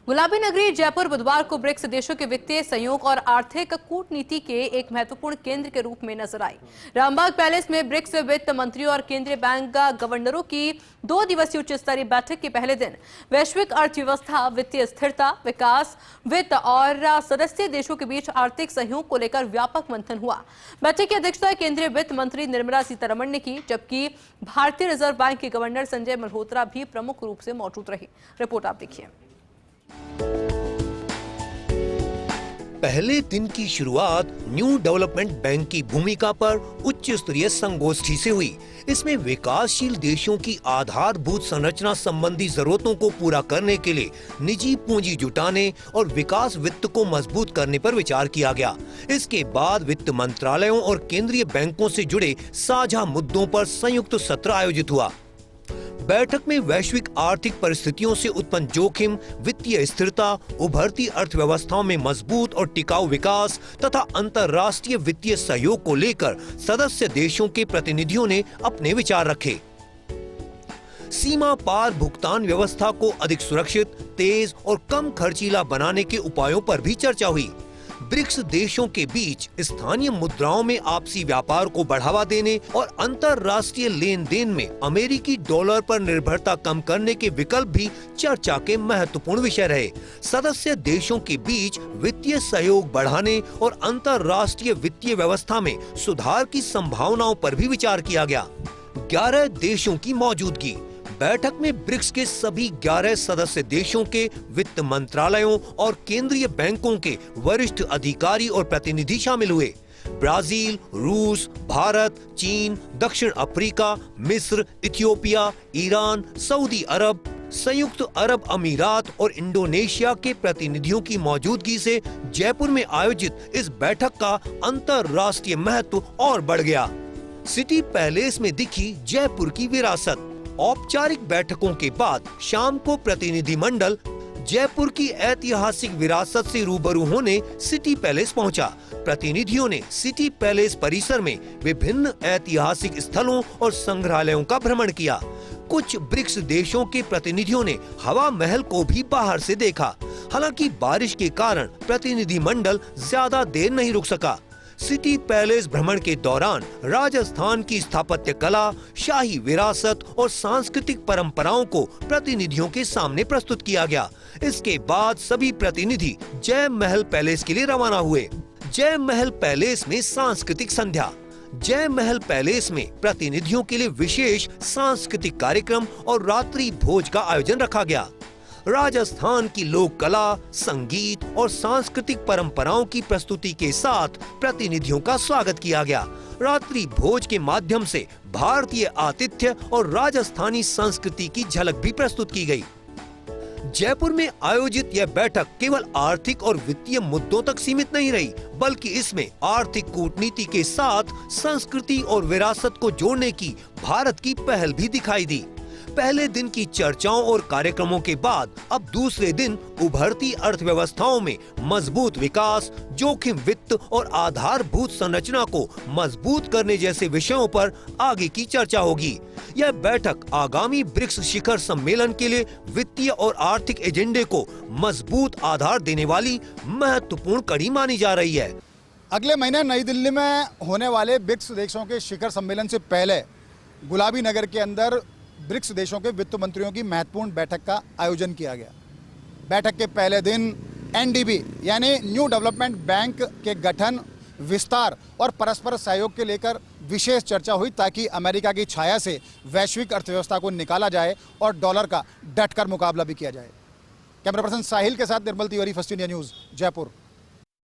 गुलाबी नगरी जयपुर बुधवार को ब्रिक्स देशों के वित्तीय सहयोग और आर्थिक कूटनीति के एक महत्वपूर्ण केंद्र के रूप में नजर आई। रामबाग पैलेस में ब्रिक्स वित्त मंत्रियों और केंद्रीय बैंक गवर्नरों की 2 दिवसीय उच्च स्तरीय बैठक के पहले दिन वैश्विक अर्थव्यवस्था, वित्तीय स्थिरता, विकास, वित्त और सदस्य देशों के बीच आर्थिक सहयोग को लेकर व्यापक मंथन हुआ। बैठक की अध्यक्षता केंद्रीय वित्त मंत्री निर्मला सीतारमण ने की, जबकि भारतीय रिजर्व बैंक के गवर्नर संजय मल्होत्रा भी प्रमुख रूप से मौजूद रहे। रिपोर्ट आप देखिए। पहले दिन की शुरुआत न्यू डेवलपमेंट बैंक की भूमिका पर उच्च स्तरीय संगोष्ठी से हुई। इसमें विकासशील देशों की आधारभूत संरचना संबंधी जरूरतों को पूरा करने के लिए निजी पूंजी जुटाने और विकास वित्त को मजबूत करने पर विचार किया गया। इसके बाद वित्त मंत्रालयों और केंद्रीय बैंकों से जुड़े साझा मुद्दों पर संयुक्त सत्र आयोजित हुआ। बैठक में वैश्विक आर्थिक परिस्थितियों से उत्पन्न जोखिम, वित्तीय स्थिरता, उभरती अर्थव्यवस्थाओं में मजबूत और टिकाऊ विकास तथा अंतर्राष्ट्रीय वित्तीय सहयोग को लेकर सदस्य देशों के प्रतिनिधियों ने अपने विचार रखे। सीमा पार भुगतान व्यवस्था को अधिक सुरक्षित, तेज और कम खर्चीला बनाने के उपायों पर भी चर्चा हुई। ब्रिक्स देशों के बीच स्थानीय मुद्राओं में आपसी व्यापार को बढ़ावा देने और अंतर्राष्ट्रीय लेन देन में अमेरिकी डॉलर पर निर्भरता कम करने के विकल्प भी चर्चा के महत्वपूर्ण विषय रहे। सदस्य देशों के बीच वित्तीय सहयोग बढ़ाने और अंतर्राष्ट्रीय वित्तीय व्यवस्था में सुधार की संभावनाओं पर भी विचार किया गया। 11 देशों की मौजूदगी। बैठक में ब्रिक्स के सभी 11 सदस्य देशों के वित्त मंत्रालयों और केंद्रीय बैंकों के वरिष्ठ अधिकारी और प्रतिनिधि शामिल हुए। ब्राजील, रूस, भारत, चीन, दक्षिण अफ्रीका, मिस्र, इथियोपिया, ईरान, सऊदी अरब, संयुक्त अरब अमीरात और इंडोनेशिया के प्रतिनिधियों की मौजूदगी से जयपुर में आयोजित इस बैठक का अंतर्राष्ट्रीय महत्व और बढ़ गया। सिटी पैलेस में दिखी जयपुर की विरासत। औपचारिक बैठकों के बाद शाम को प्रतिनिधिमंडल जयपुर की ऐतिहासिक विरासत से रूबरू होने सिटी पैलेस पहुंचा। प्रतिनिधियों ने सिटी पैलेस परिसर में विभिन्न ऐतिहासिक स्थलों और संग्रहालयों का भ्रमण किया। कुछ ब्रिक्स देशों के प्रतिनिधियों ने हवा महल को भी बाहर से देखा। हालांकि बारिश के कारण प्रतिनिधिमंडल ज्यादा देर नहीं रुक सका। सिटी पैलेस भ्रमण के दौरान राजस्थान की स्थापत्य कला, शाही विरासत और सांस्कृतिक परंपराओं को प्रतिनिधियों के सामने प्रस्तुत किया गया। इसके बाद सभी प्रतिनिधि जय महल पैलेस के लिए रवाना हुए। जय महल पैलेस में सांस्कृतिक संध्या। जय महल पैलेस में प्रतिनिधियों के लिए विशेष सांस्कृतिक कार्यक्रम और रात्रि भोज का आयोजन रखा गया। राजस्थान की लोक कला, संगीत और सांस्कृतिक परंपराओं की प्रस्तुति के साथ प्रतिनिधियों का स्वागत किया गया। रात्रि भोज के माध्यम से भारतीय आतिथ्य और राजस्थानी संस्कृति की झलक भी प्रस्तुत की गई। जयपुर में आयोजित यह बैठक केवल आर्थिक और वित्तीय मुद्दों तक सीमित नहीं रही, बल्कि इसमें आर्थिक कूटनीति के साथ संस्कृति और विरासत को जोड़ने की भारत की पहल भी दिखाई दी। पहले दिन की चर्चाओं और कार्यक्रमों के बाद अब दूसरे दिन उभरती अर्थव्यवस्थाओं में मजबूत विकास, जोखिम वित्त और आधारभूत संरचना को मजबूत करने जैसे विषयों पर आगे की चर्चा होगी। यह बैठक आगामी ब्रिक्स शिखर सम्मेलन के लिए वित्तीय और आर्थिक एजेंडे को मजबूत आधार देने वाली महत्वपूर्ण कड़ी मानी जा रही है। अगले महीने नई दिल्ली में होने वाले ब्रिक्स देशों के शिखर सम्मेलन से पहले गुलाबी नगर के अंदर ब्रिक्स देशों के वित्त मंत्रियों की महत्वपूर्ण बैठक का आयोजन किया गया। बैठक के पहले दिन एनडीबी यानी न्यू डेवलपमेंट बैंक के गठन, विस्तार और परस्पर सहयोग के लेकर विशेष चर्चा हुई, ताकि अमेरिका की छाया से वैश्विक अर्थव्यवस्था को निकाला जाए और डॉलर का डटकर मुकाबला भी किया जाए। कैमरा पर्सन साहिल के साथ Nirmal Tiwari, first India news, Jaipur.